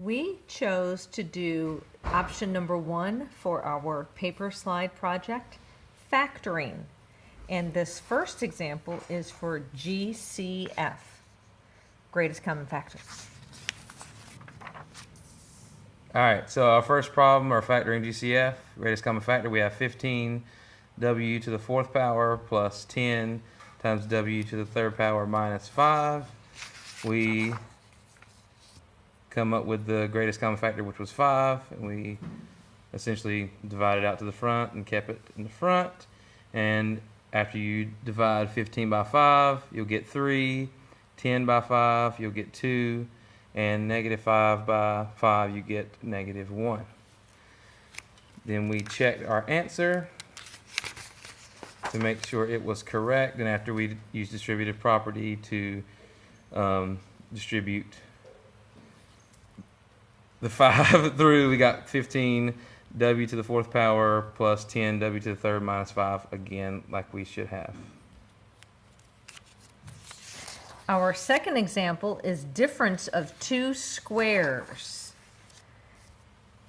We chose to do option number 1 for our paper slide project, factoring. And this first example is for GCF, greatest common factor. All right, so our first problem, our factoring GCF, greatest common factor, we have 15 w to the fourth power plus 10 times w to the third power minus 5. We come up with the greatest common factor, which was 5, and we essentially divided out to the front and kept it in the front. And after you divide 15 by 5, you'll get 3, 10 by 5, you'll get 2, and negative 5 by 5, you get negative 1. Then we checked our answer to make sure it was correct, and after we used distributive property to distribute the 5 through, we got 15 w to the fourth power plus 10 w to the third minus 5, again, like we should have. Our second example is difference of two squares.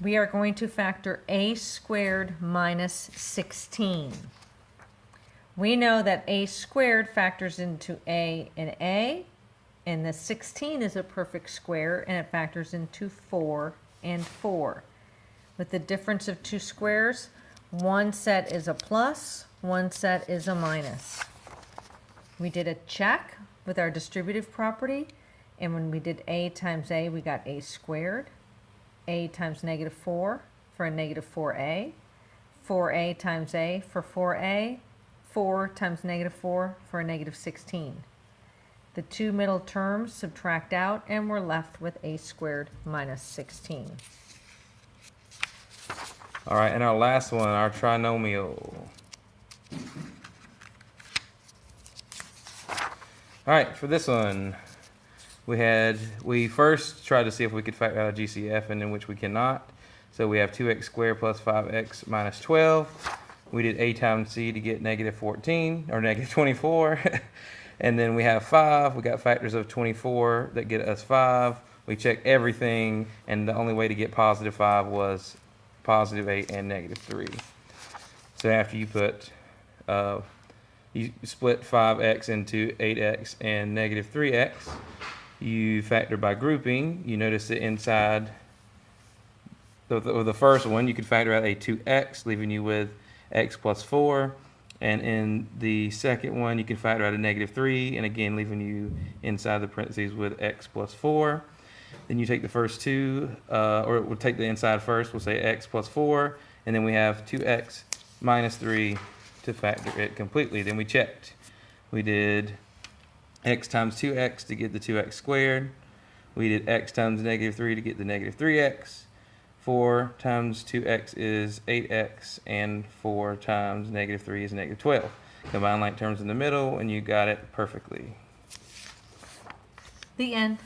We are going to factor a squared minus 16. We know that a squared factors into a, and the 16 is a perfect square, and it factors into 4 and 4. With the difference of two squares, one set is a plus, one set is a minus. We did a check with our distributive property, and when we did a times a, we got a squared. A times negative 4 for a negative 4a. 4a times a for 4a. 4 times negative 4 for a negative 16. The two middle terms subtract out, and we're left with a squared minus 16. All right, and our last one, our trinomial. All right, for this one, we first tried to see if we could factor out a GCF, and in which we cannot. So we have 2x squared plus 5x minus 12. We did a times c to get negative 14, or negative 24. And then we have 5. We got factors of 24 that get us 5. We checked everything, and the only way to get positive 5 was positive 8 and negative 3. So after you put, you split 5x into 8x and negative 3x, you factor by grouping. You notice that inside the first one, you could factor out a 2x, leaving you with x plus 4. And in the second one, you can factor out a negative 3, and again, leaving you inside the parentheses with x plus 4. Then you take the first two, or we'll take the inside first. We'll say x plus 4, and then we have 2x minus 3 to factor it completely. Then we checked. We did x times 2x to get the 2x squared. We did x times negative 3 to get the negative 3x. 4 times 2x is 8x, and 4 times negative 3 is negative 12. Combine like terms in the middle, and you got it perfectly. The end.